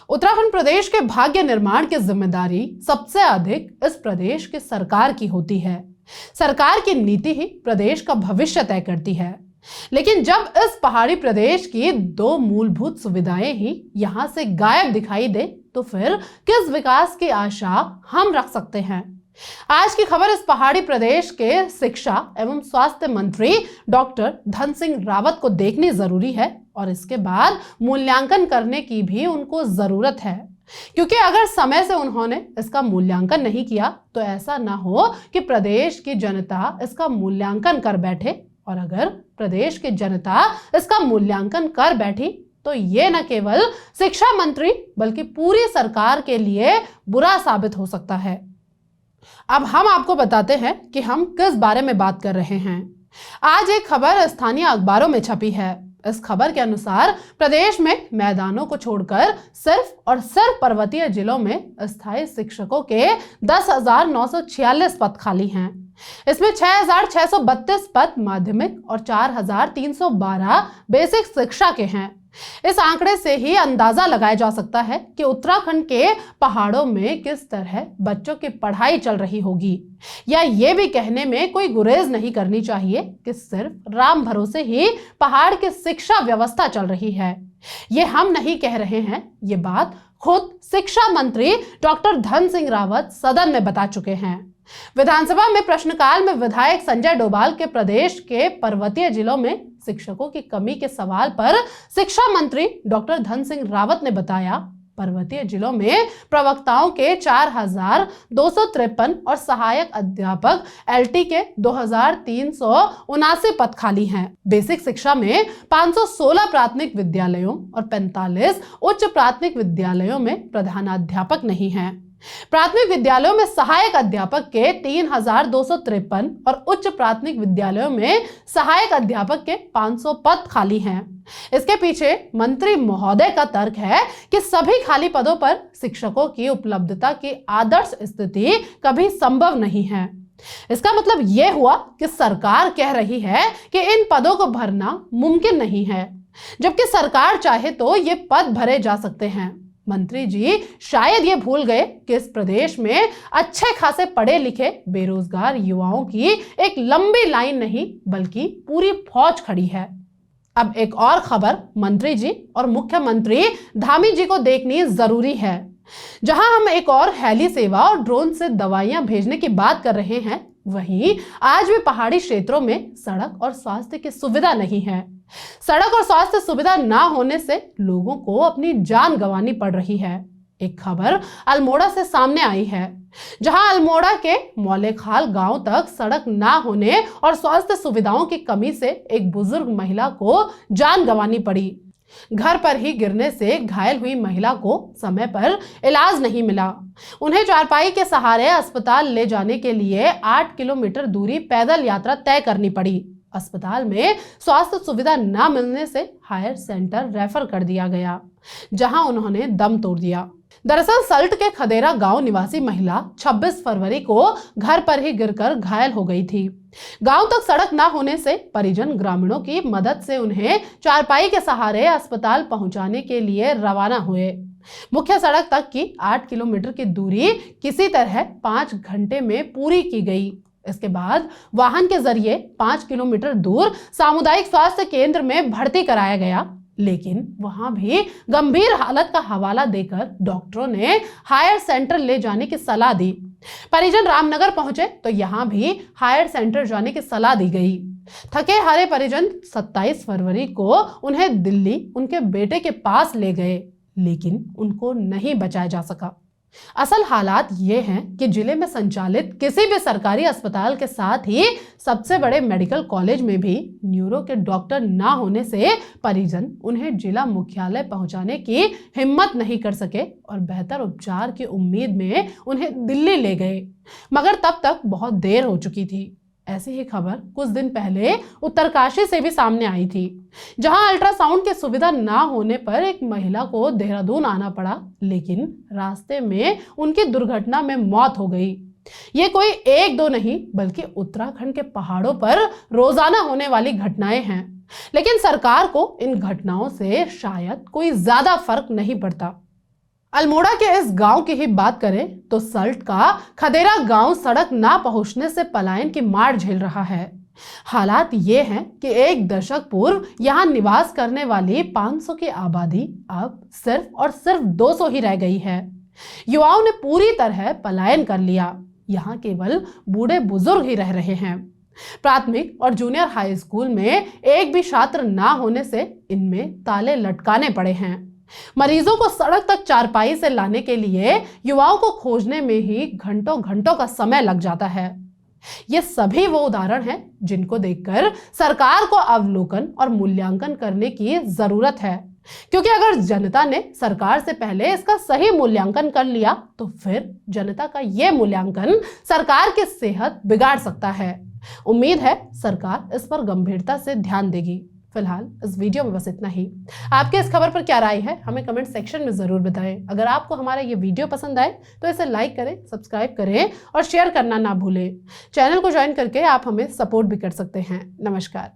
उत्तराखंड प्रदेश के भाग्य निर्माण की जिम्मेदारी सबसे अधिक इस प्रदेश की सरकार की होती है। सरकार की नीति ही प्रदेश का भविष्य तय करती है। लेकिन जब इस पहाड़ी प्रदेश की दो मूलभूत सुविधाएं ही यहां से गायब दिखाई दे, तो फिर किस विकास की आशा हम रख सकते हैं? आज की खबर इस पहाड़ी प्रदेश के शिक्षा एवं स्वास्थ्य मंत्री डॉक्टर धन सिंह रावत को देखनी जरूरी है और इसके बाद मूल्यांकन करने की भी उनको जरूरत है, क्योंकि अगर समय से उन्होंने इसका मूल्यांकन नहीं किया तो ऐसा ना हो कि प्रदेश की जनता इसका मूल्यांकन कर बैठे, और अगर प्रदेश की जनता इसका मूल्यांकन कर बैठी तो ये न केवल शिक्षा मंत्री बल्कि पूरी सरकार के लिए बुरा साबित हो सकता है। अब हम आपको बताते हैं कि हम किस बारे में बात कर रहे हैं। आज एक खबर स्थानीय अखबारों में छपी है। इस खबर के अनुसार प्रदेश में मैदानों को छोड़कर सिर्फ और सिर्फ पर्वतीय जिलों में स्थायी शिक्षकों के 10,946 पद खाली हैं। इसमें 6,632 पद माध्यमिक और 4,312 बेसिक शिक्षा के हैं। इस आंकड़े से ही अंदाजा लगाया जा सकता है कि उत्तराखंड के पहाड़ों में किस तरह बच्चों की पढ़ाई चल रही होगी। या ये भी कहने में कोई गुरेज नहीं करनी चाहिए कि सिर्फ राम भरोसे ही पहाड़ की शिक्षा व्यवस्था चल रही है। ये हम नहीं कह रहे हैं, ये बात खुद शिक्षा मंत्री डॉक्टर धन सिंह रावत सदन में बता चुके हैं। विधानसभा में प्रश्नकाल में विधायक संजय डोभाल के प्रदेश के पर्वतीय जिलों में शिक्षकों की कमी के सवाल पर शिक्षा मंत्री डॉक्टर धन सिंह रावत ने बताया, पर्वतीय जिलों में प्रवक्ताओं के 4,253 और सहायक अध्यापक एलटी के 2,379 पद खाली हैं। बेसिक शिक्षा में 516 प्राथमिक विद्यालयों और 45 उच्च प्राथमिक विद्यालयों में प्रधानाध्यापक नहीं हैं। प्राथमिक विद्यालयों में सहायक अध्यापक के 3,253 और उच्च प्राथमिक विद्यालयों में सहायक अध्यापक के 500 पद खाली हैं। इसके पीछे मंत्री महोदय का तर्क है कि सभी खाली पदों पर शिक्षकों की उपलब्धता की आदर्श स्थिति कभी संभव नहीं है। इसका मतलब यह हुआ कि सरकार कह रही है कि इन पदों को भरना मुमकिन नहीं है, जबकि सरकार चाहे तो ये पद भरे जा सकते हैं। मंत्री जी शायद ये भूल गए कि इस प्रदेश में अच्छे खासे पढ़े लिखे बेरोजगार युवाओं की एक लंबी लाइन नहीं बल्कि पूरी फौज खड़ी है। अब एक और खबर मंत्री जी और मुख्यमंत्री धामी जी को देखनी जरूरी है। जहां हम एक और हेली सेवा और ड्रोन से दवाइयां भेजने की बात कर रहे हैं, वहीं आज भी पहाड़ी क्षेत्रों में सड़क और स्वास्थ्य की सुविधा नहीं है। सड़क और स्वास्थ्य सुविधा ना होने से लोगों को अपनी जान गंवानी पड़ रही है। एक खबर अल्मोड़ा से सामने आई है, जहां अल्मोड़ा के मौलेखाल गांव तक सड़क ना होने और स्वास्थ्य सुविधाओं की कमी से एक बुजुर्ग महिला को जान गंवानी पड़ी। घर पर ही गिरने से घायल हुई महिला को समय पर इलाज नहीं मिला। उन्हें चारपाई के सहारे अस्पताल ले जाने के लिए 8 किलोमीटर दूरी पैदल यात्रा तय करनी पड़ी। अस्पताल में स्वास्थ्य सुविधा न मिलने से हायर सेंटर रेफर कर दिया गया, जहां उन्होंने दम तोड़ दिया। दरअसल सल्ट के खदेरा गांव निवासी महिला 26 फरवरी को घर पर ही गिरकर घायल हो गई थी। गांव तक सड़क न होने से परिजन ग्रामीणों की मदद से उन्हें चारपाई के सहारे अस्पताल पहुंचाने के लिए रवाना हुए। मुख्य सड़क तक की 8 किलोमीटर की दूरी किसी तरह 5 घंटे में पूरी की गई। इसके बाद वाहन के जरिए 5 किलोमीटर दूर सामुदायिक स्वास्थ्य केंद्र में भर्ती कराया गया, लेकिन वहां भी गंभीर हालत का हवाला देकर डॉक्टरों ने हायर सेंटर ले जाने की सलाह दी। परिजन रामनगर पहुंचे तो यहां भी हायर सेंटर जाने की सलाह दी गई। थके हारे परिजन 27 फरवरी को उन्हें दिल्ली उनके बेटे के पास ले गए, लेकिन उनको नहीं बचाया जा सका। असल हालात ये हैं कि जिले में संचालित किसी भी सरकारी अस्पताल के साथ ही सबसे बड़े मेडिकल कॉलेज में भी न्यूरो के डॉक्टर ना होने से परिजन उन्हें जिला मुख्यालय पहुंचाने की हिम्मत नहीं कर सके और बेहतर उपचार की उम्मीद में उन्हें दिल्ली ले गए, मगर तब तक बहुत देर हो चुकी थी। ऐसी ही खबर कुछ दिन पहले उत्तरकाशी से भी सामने आई थी, जहां अल्ट्रासाउंड की सुविधा ना होने पर एक महिला को देहरादून आना पड़ा, लेकिन रास्ते में उनकी दुर्घटना में मौत हो गई। ये कोई एक दो नहीं बल्कि उत्तराखंड के पहाड़ों पर रोजाना होने वाली घटनाएं हैं, लेकिन सरकार को इन घटनाओं से शायद कोई ज्यादा फर्क नहीं पड़ता। अल्मोड़ा के इस गांव की ही बात करें तो सल्ट का खदेरा गांव सड़क ना पहुंचने से पलायन की मार झेल रहा है। हालात ये हैं कि एक दशक पूर्व यहां निवास करने वाली 500 की आबादी अब सिर्फ और सिर्फ 200 ही रह गई है। युवाओं ने पूरी तरह पलायन कर लिया। यहां केवल बूढ़े बुजुर्ग ही रह रहे हैं। प्राथमिक और जूनियर हाई स्कूल में एक भी छात्र ना होने से इनमें ताले लटकाने पड़े हैं। मरीजों को सड़क तक चारपाई से लाने के लिए युवाओं को खोजने में ही घंटों घंटों का समय लग जाता है। ये सभी वो उदाहरण हैं जिनको देखकर सरकार को अवलोकन और मूल्यांकन करने की जरूरत है, क्योंकि अगर जनता ने सरकार से पहले इसका सही मूल्यांकन कर लिया तो फिर जनता का यह मूल्यांकन सरकार की सेहत बिगाड़ सकता है। उम्मीद है सरकार इस पर गंभीरता से ध्यान देगी। फिलहाल इस वीडियो में बस इतना ही। आपके इस खबर पर क्या राय है हमें कमेंट सेक्शन में जरूर बताएं। अगर आपको हमारा ये वीडियो पसंद आए तो इसे लाइक करें, सब्सक्राइब करें और शेयर करना ना भूलें। चैनल को ज्वाइन करके आप हमें सपोर्ट भी कर सकते हैं। नमस्कार।